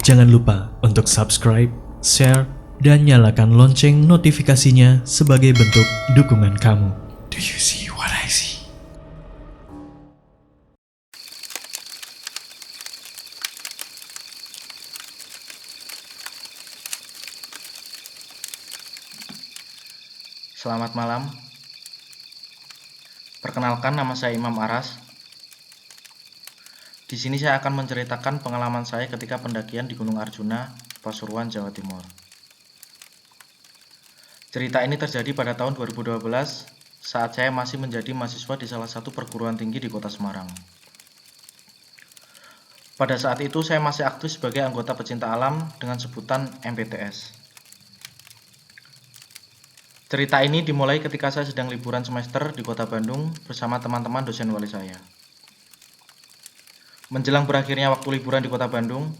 Jangan lupa untuk subscribe, share, dan nyalakan lonceng notifikasinya sebagai bentuk dukungan kamu. Do you see what I see? Selamat malam. Perkenalkan, nama saya Imam Aras. Di sini saya akan menceritakan pengalaman saya ketika pendakian di Gunung Arjuna, Pasuruan, Jawa Timur. Cerita ini terjadi pada tahun 2012 saat saya masih menjadi mahasiswa di salah satu perguruan tinggi di Kota Semarang. Pada saat itu saya masih aktif sebagai anggota pecinta alam dengan sebutan MPTS. Cerita ini dimulai ketika saya sedang liburan semester di Kota Bandung bersama teman-teman dosen wali saya. Menjelang berakhirnya waktu liburan di Kota Bandung,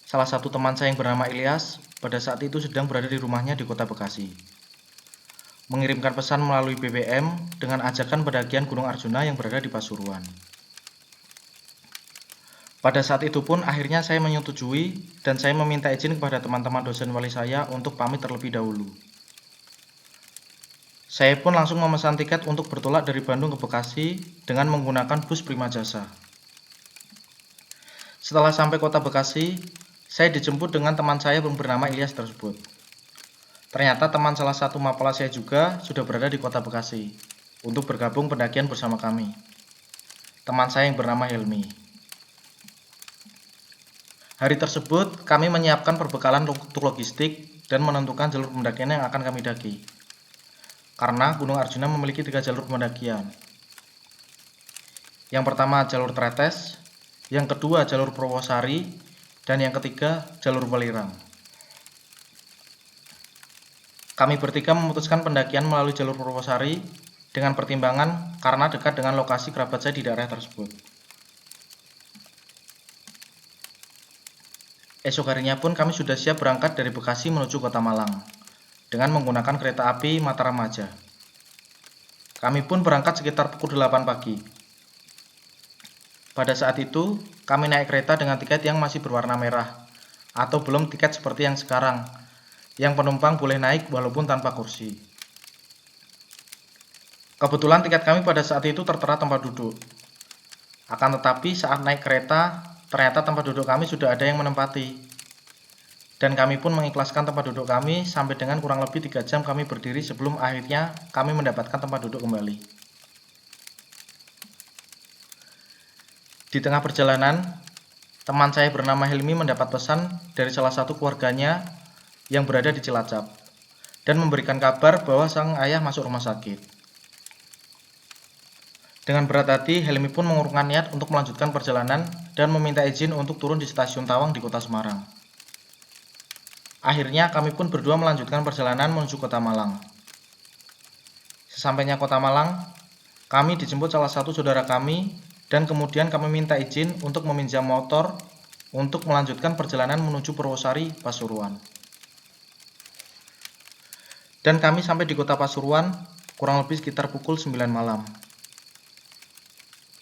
salah satu teman saya yang bernama Ilyas pada saat itu sedang berada di rumahnya di Kota Bekasi. Mengirimkan pesan melalui BBM dengan ajakan pendakian Gunung Arjuna yang berada di Pasuruan. Pada saat itu pun akhirnya saya menyetujui dan saya meminta izin kepada teman-teman dosen wali saya untuk pamit terlebih dahulu. Saya pun langsung memesan tiket untuk bertolak dari Bandung ke Bekasi dengan menggunakan bus Prima Jasa. Setelah sampai Kota Bekasi, saya dijemput dengan teman saya yang bernama Ilyas tersebut. Ternyata teman salah satu mapala saya juga sudah berada di Kota Bekasi untuk bergabung pendakian bersama kami. Teman saya yang bernama Helmi. Hari tersebut kami menyiapkan perbekalan untuk logistik dan menentukan jalur pendakian yang akan kami daki. Karena Gunung Arjuna memiliki 3 jalur pendakian. Yang pertama jalur Tretes, yang kedua jalur Purwosari, dan yang ketiga jalur Welirang. Kami bertiga memutuskan pendakian melalui jalur Purwosari dengan pertimbangan karena dekat dengan lokasi kerabat saya di daerah tersebut. Esok harinya pun kami sudah siap berangkat dari Bekasi menuju Kota Malang dengan menggunakan kereta api Mataram Maja. Kami pun berangkat sekitar pukul 8 pagi. Pada saat itu, kami naik kereta dengan tiket yang masih berwarna merah, atau belum tiket seperti yang sekarang, yang penumpang boleh naik walaupun tanpa kursi. Kebetulan tiket kami pada saat itu tertera tempat duduk. Akan tetapi saat naik kereta, ternyata tempat duduk kami sudah ada yang menempati. Dan kami pun mengikhlaskan tempat duduk kami sampai dengan kurang lebih 3 jam kami berdiri sebelum akhirnya kami mendapatkan tempat duduk kembali. Di tengah perjalanan, teman saya bernama Helmi mendapat pesan dari salah satu keluarganya yang berada di Cilacap dan memberikan kabar bahwa sang ayah masuk rumah sakit. Dengan berat hati, Helmi pun mengurungkan niat untuk melanjutkan perjalanan dan meminta izin untuk turun di stasiun Tawang di Kota Semarang. Akhirnya kami pun berdua melanjutkan perjalanan menuju Kota Malang. Sesampainya Kota Malang, kami dijemput salah satu saudara kami dan kemudian kami minta izin untuk meminjam motor untuk melanjutkan perjalanan menuju Purwosari, Pasuruan. Dan kami sampai di Kota Pasuruan kurang lebih sekitar pukul 9 malam.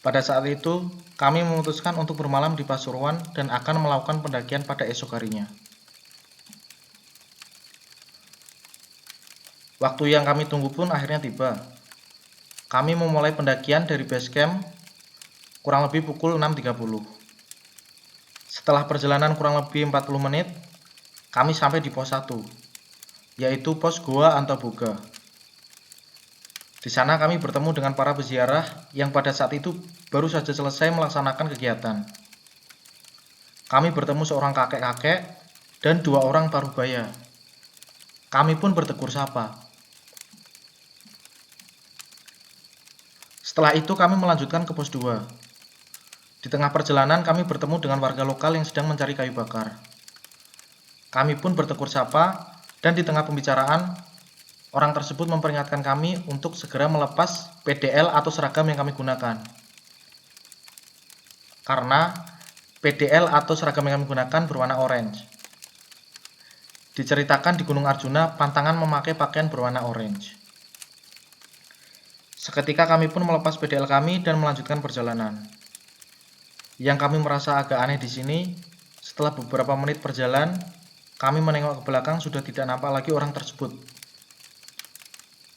Pada saat itu, kami memutuskan untuk bermalam di Pasuruan dan akan melakukan pendakian pada esok harinya. Waktu yang kami tunggu pun akhirnya tiba. Kami memulai pendakian dari base camp kurang lebih pukul 6.30. Setelah perjalanan kurang lebih 40 menit, kami sampai di pos 1, yaitu pos Goa Antaboga. Di sana kami bertemu dengan para peziarah yang pada saat itu baru saja selesai melaksanakan kegiatan. Kami bertemu seorang kakek-kakek dan 2 orang parubaya. Kami pun bertegur sapa. Setelah itu kami melanjutkan ke pos 2. Di tengah perjalanan kami bertemu dengan warga lokal yang sedang mencari kayu bakar. Kami pun bertegur sapa dan di tengah pembicaraan, orang tersebut memperingatkan kami untuk segera melepas PDL atau seragam yang kami gunakan. Karena PDL atau seragam yang kami gunakan berwarna orange. Diceritakan di Gunung Arjuna, pantangan memakai pakaian berwarna orange. Seketika kami pun melepas PDL kami dan melanjutkan perjalanan. Yang kami merasa agak aneh di sini, Setelah beberapa menit berjalan, kami menengok ke belakang sudah tidak nampak lagi orang tersebut.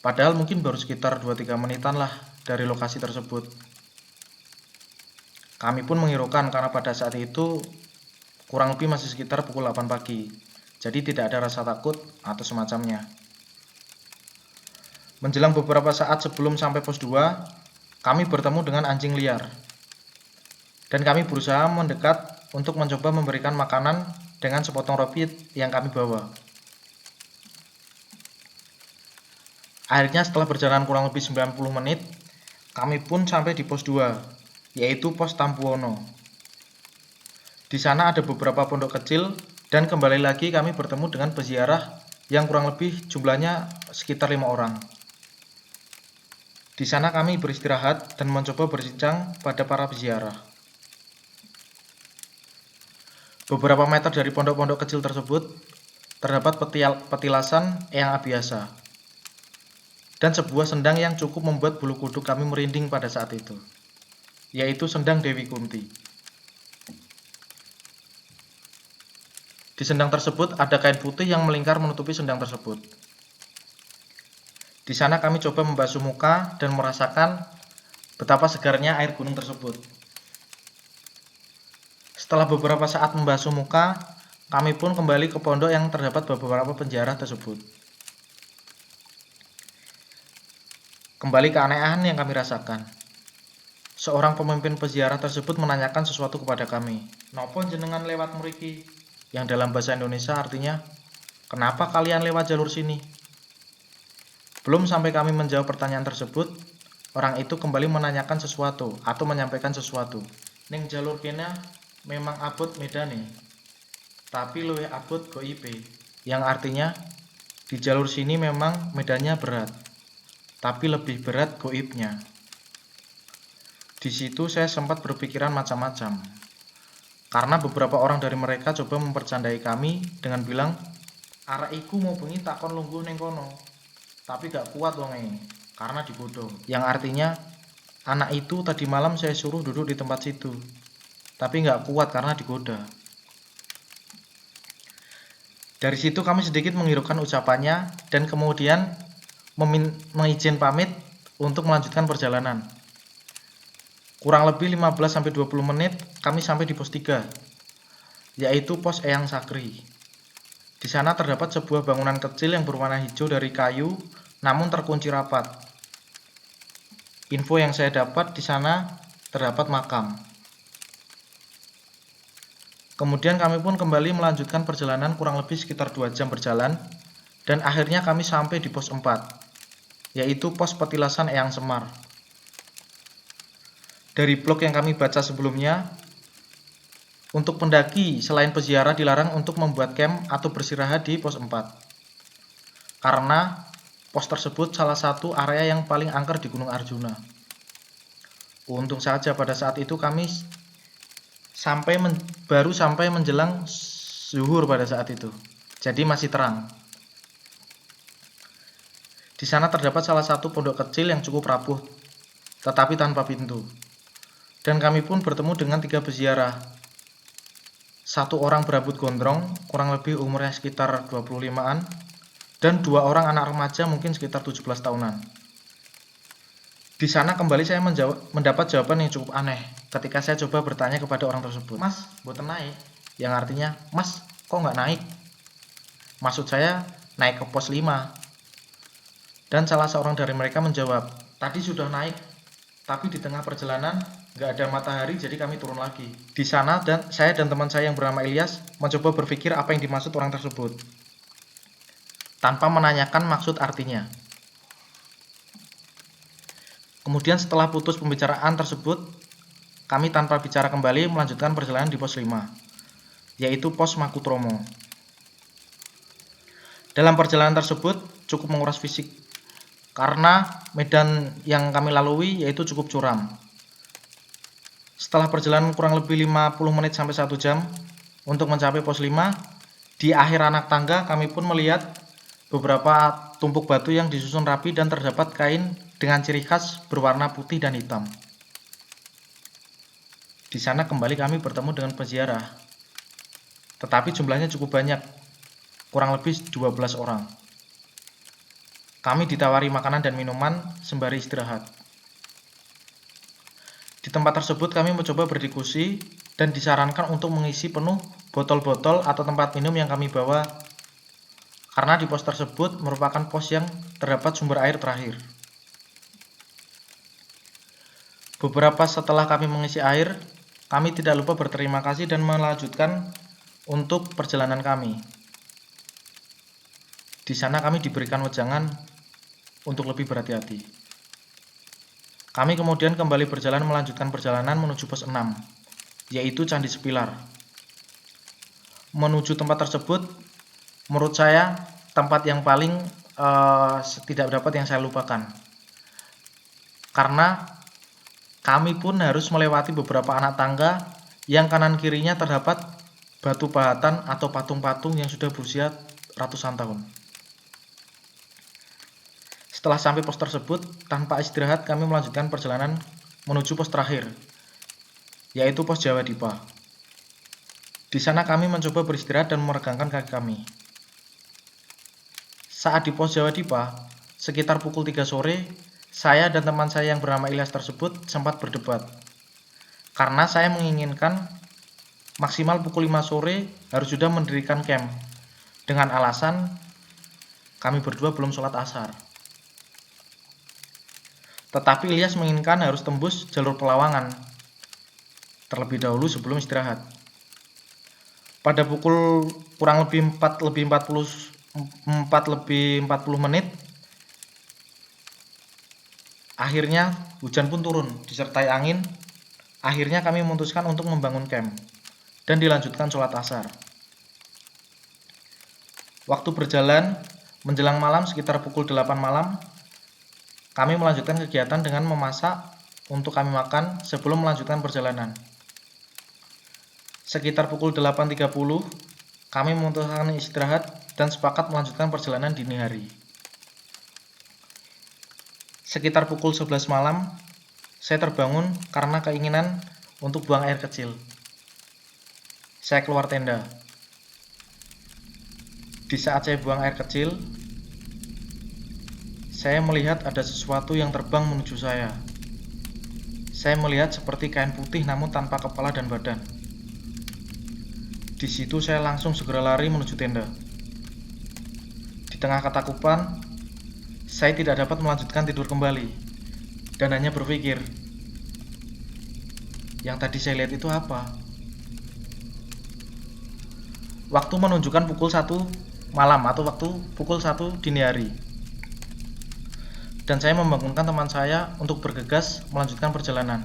Padahal mungkin baru sekitar 2-3 menitan lah dari lokasi tersebut. Kami pun menghiraukan karena pada saat itu kurang lebih masih sekitar pukul 8 pagi. Jadi tidak ada rasa takut atau semacamnya. Menjelang beberapa saat sebelum sampai pos 2, kami bertemu dengan anjing liar. Dan kami berusaha mendekat untuk mencoba memberikan makanan dengan sepotong roti yang kami bawa. Akhirnya setelah berjalan kurang lebih 90 menit, kami pun sampai di pos 2, yaitu pos Tampuono. Di sana ada beberapa pondok kecil dan kembali lagi kami bertemu dengan peziarah yang kurang lebih jumlahnya sekitar 5 orang. Di sana kami beristirahat dan mencoba berbincang pada para peziarah. Beberapa meter dari pondok-pondok kecil tersebut terdapat petilasan Eyang Abiasa dan sebuah sendang yang cukup membuat bulu kuduk kami merinding pada saat itu, yaitu sendang Dewi Kunti. Di sendang tersebut ada kain putih yang melingkar menutupi sendang tersebut. Di sana kami coba membasuh muka dan merasakan betapa segarnya air gunung tersebut. Setelah beberapa saat membasuh muka, kami pun kembali ke pondok yang terdapat beberapa penjara tersebut. Kembali keanehan yang kami rasakan. Seorang pemimpin peziarah tersebut menanyakan sesuatu kepada kami. "Nopo jenengan lewat mriki?" Yang dalam bahasa Indonesia artinya, "Kenapa kalian lewat jalur sini?" Belum sampai kami menjawab pertanyaan tersebut, orang itu kembali menanyakan sesuatu atau menyampaikan sesuatu. "Ning jalur kene memang abot medane, tapi luwih abot goibe." Yang artinya, di jalur sini memang medannya berat, tapi lebih berat goibnya. Di situ saya sempat berpikiran macam-macam, karena beberapa orang dari mereka coba mempercandai kami dengan bilang, "Arek iku mau bengi takon lungguh ning kono, tapi gak kuat wonge karena digodhong." Yang artinya, anak itu tadi malam saya suruh duduk di tempat situ, tapi gak kuat karena digoda. Dari situ kami sedikit menghiraukan ucapannya dan kemudian mengizin pamit untuk melanjutkan perjalanan. Kurang lebih 15-20 menit kami sampai di pos 3, yaitu pos Eyang Sakri. Di sana terdapat sebuah bangunan kecil yang berwarna hijau dari kayu, namun terkunci rapat. Info yang saya dapat di sana terdapat makam. Kemudian kami pun kembali melanjutkan perjalanan kurang lebih sekitar 2 jam berjalan, dan akhirnya kami sampai di pos 4, yaitu pos petilasan Eyang Semar. Dari blog yang kami baca sebelumnya, untuk pendaki selain peziarah dilarang untuk membuat camp atau beristirahat di pos 4. Karena pos tersebut salah satu area yang paling angker di Gunung Arjuna. Untung saja pada saat itu kami baru sampai menjelang zuhur pada saat itu. Jadi masih terang. Di sana terdapat salah satu pondok kecil yang cukup rapuh, tetapi tanpa pintu. Dan kami pun bertemu dengan 3 peziarah. Satu orang berambut gondrong, kurang lebih umurnya sekitar 25-an, dan 2 orang anak remaja mungkin sekitar 17 tahunan. Di sana kembali saya mendapat jawaban yang cukup aneh ketika saya coba bertanya kepada orang tersebut. "Mas, mboten naik?" Yang artinya, "Mas, kok nggak naik?" Maksud saya, naik ke pos 5. Dan salah seorang dari mereka menjawab, "Tadi sudah naik, tapi di tengah perjalanan nggak ada matahari, jadi kami turun lagi." Di sana saya dan teman saya yang bernama Ilyas mencoba berpikir apa yang dimaksud orang tersebut, tanpa menanyakan maksud artinya. Kemudian setelah putus pembicaraan tersebut, kami tanpa bicara kembali melanjutkan perjalanan di pos 5, yaitu pos Makutromo. Dalam perjalanan tersebut cukup menguras fisik, karena medan yang kami lalui yaitu cukup curam. Setelah perjalanan kurang lebih 50 menit sampai 1 jam untuk mencapai pos 5, di akhir anak tangga kami pun melihat beberapa tumpuk batu yang disusun rapi dan terdapat kain dengan ciri khas berwarna putih dan hitam. Di sana kembali kami bertemu dengan peziarah. tetapi jumlahnya cukup banyak, kurang lebih 12 orang. Kami ditawari makanan dan minuman sembari istirahat. Di tempat tersebut kami mencoba berdiskusi dan disarankan untuk mengisi penuh botol-botol atau tempat minum yang kami bawa, karena di pos tersebut merupakan pos yang terdapat sumber air terakhir. Beberapa setelah kami mengisi air, kami tidak lupa berterima kasih dan melanjutkan untuk perjalanan kami. Di sana kami diberikan wejangan untuk lebih berhati-hati. Kami kemudian kembali berjalan melanjutkan perjalanan menuju pos 6, yaitu Candi Sepilar. Menuju tempat tersebut, menurut saya tempat yang paling tidak dapat yang saya lupakan. Karena kami pun harus melewati beberapa anak tangga yang kanan kirinya terdapat batu pahatan atau patung-patung yang sudah berusia ratusan tahun. Setelah sampai pos tersebut, tanpa istirahat kami melanjutkan perjalanan menuju pos terakhir, yaitu pos Jawa Dipa. Di sana kami mencoba beristirahat dan meregangkan kaki kami. Saat di pos Jawa Dipa, sekitar pukul 3 sore, saya dan teman saya yang bernama Ilyas tersebut sempat berdebat. Karena saya menginginkan maksimal pukul 5 sore harus sudah mendirikan camp, dengan alasan kami berdua belum sholat asar. Tetapi Ilyas menginginkan harus tembus jalur Pelawangan terlebih dahulu sebelum istirahat. Pada pukul kurang lebih 4 lebih 40 menit, akhirnya hujan pun turun disertai angin. Akhirnya kami memutuskan untuk membangun camp dan dilanjutkan sholat asar. Waktu berjalan menjelang malam sekitar pukul 8 malam, kami melanjutkan kegiatan dengan memasak untuk kami makan sebelum melanjutkan perjalanan. Sekitar pukul 8.30, kami memutuskan istirahat dan sepakat melanjutkan perjalanan dini hari. Sekitar pukul 11 malam, saya terbangun karena keinginan untuk buang air kecil. Saya keluar tenda. Di saat saya buang air kecil, saya melihat ada sesuatu yang terbang menuju saya. Saya melihat seperti kain putih namun tanpa kepala dan badan. Di situ saya langsung segera lari menuju tenda. Di tengah ketakutan, saya tidak dapat melanjutkan tidur kembali dan hanya berpikir, yang tadi saya lihat itu apa? Waktu menunjukkan pukul 1 malam atau waktu pukul 1 dini hari. Dan saya membangunkan teman saya untuk bergegas melanjutkan perjalanan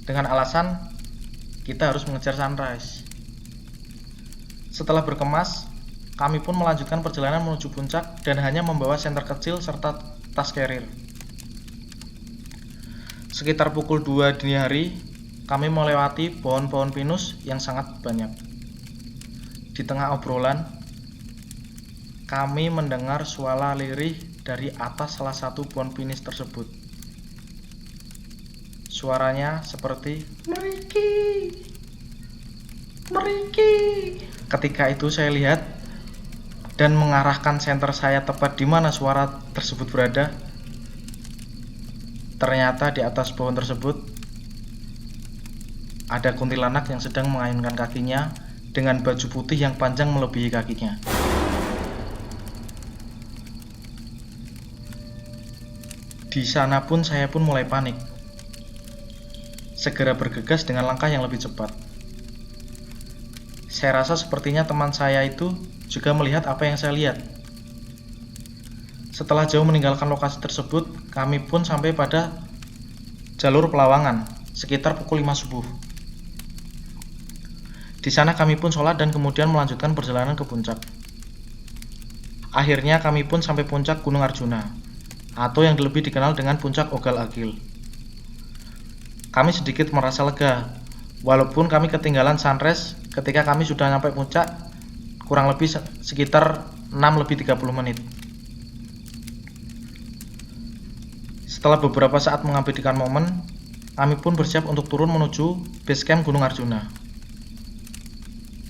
dengan alasan kita harus mengejar sunrise. Setelah berkemas, kami pun melanjutkan perjalanan menuju puncak dan hanya membawa senter kecil serta tas carrier. Sekitar pukul 2 dini hari, kami melewati pohon-pohon pinus yang sangat banyak. Di tengah obrolan, kami mendengar suara lirih dari atas salah satu pohon pinus tersebut. Suaranya seperti "Meriki, Meriki." Ketika itu saya lihat dan mengarahkan senter saya tepat di mana suara tersebut berada. Ternyata di atas pohon tersebut ada kuntilanak yang sedang mengayunkan kakinya dengan baju putih yang panjang melebihi kakinya. Di sana pun saya pun mulai panik. Segera bergegas dengan langkah yang lebih cepat. Saya rasa sepertinya teman saya itu juga melihat apa yang saya lihat. Setelah jauh meninggalkan lokasi tersebut, kami pun sampai pada jalur Pelawangan sekitar pukul 5 subuh. Di sana kami pun sholat dan kemudian melanjutkan perjalanan ke puncak. Akhirnya kami pun sampai puncak Gunung Arjuna, atau yang lebih dikenal dengan puncak Ogal Agil. Kami sedikit merasa lega, walaupun kami ketinggalan sunrise ketika kami sudah sampai puncak kurang lebih sekitar 6:30 menit. Setelah beberapa saat mengabadikan momen, kami pun bersiap untuk turun menuju base camp Gunung Arjuna.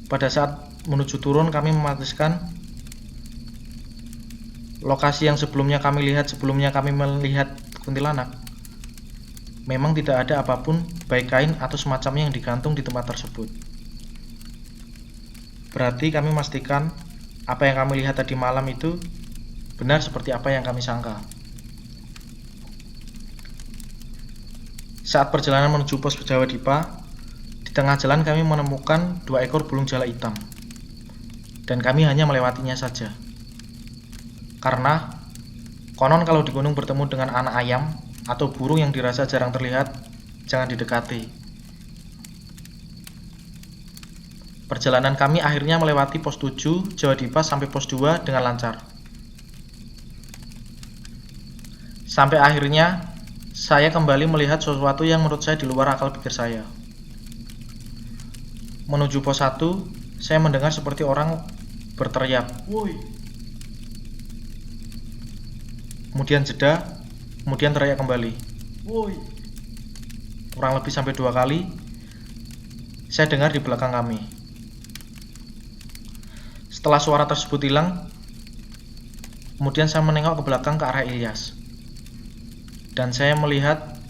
Pada saat menuju turun, kami memastikan lokasi yang sebelumnya kami melihat kuntilanak. Memang tidak ada apapun, baik kain atau semacamnya yang digantung di tempat tersebut. Berarti kami memastikan apa yang kami lihat tadi malam itu benar seperti apa yang kami sangka. Saat perjalanan menuju pos Jawa Dipa, di tengah jalan kami menemukan 2 ekor burung jalak hitam. Dan kami hanya melewatinya saja. Karena konon kalau di gunung bertemu dengan anak ayam atau burung yang dirasa jarang terlihat, jangan didekati. Perjalanan kami akhirnya melewati pos 7 Jawa Dipa sampai pos 2 dengan lancar. Sampai akhirnya saya kembali melihat sesuatu yang menurut saya di luar akal pikir saya. Menuju pos 1, saya mendengar seperti orang berteriak, "Woi!" Kemudian jeda, kemudian teriak kembali, "Woi!" Kurang lebih sampai 2 kali saya dengar di belakang kami. Setelah suara tersebut hilang, kemudian saya menengok ke belakang ke arah Ilyas. Dan saya melihat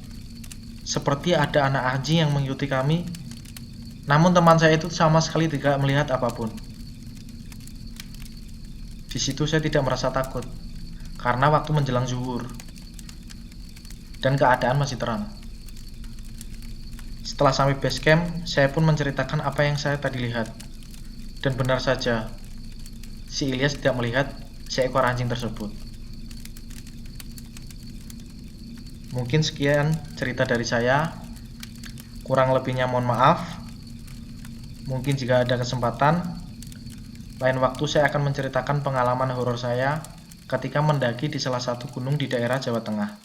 seperti ada anak anjing yang mengikuti kami, namun teman saya itu sama sekali tidak melihat apapun. Di situ saya tidak merasa takut, karena waktu menjelang zuhur, dan keadaan masih terang. Setelah sampai base camp, saya pun menceritakan apa yang saya tadi lihat. Dan benar saja, si Ilyas tidak melihat seekor anjing tersebut. Mungkin sekian cerita dari saya. Kurang lebihnya mohon maaf. Mungkin jika ada kesempatan, lain waktu saya akan menceritakan pengalaman horor saya ketika mendaki di salah satu gunung di daerah Jawa Tengah.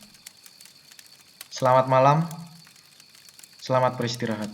Selamat malam, selamat beristirahat.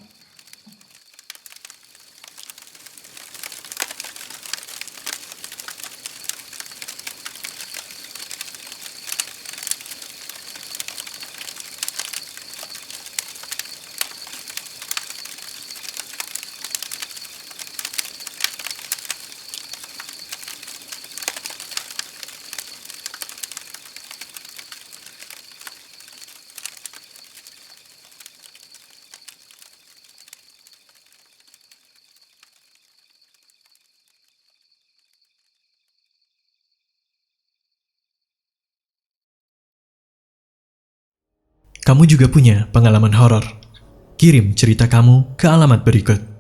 Kamu juga punya pengalaman horor? Kirim cerita kamu ke alamat berikut.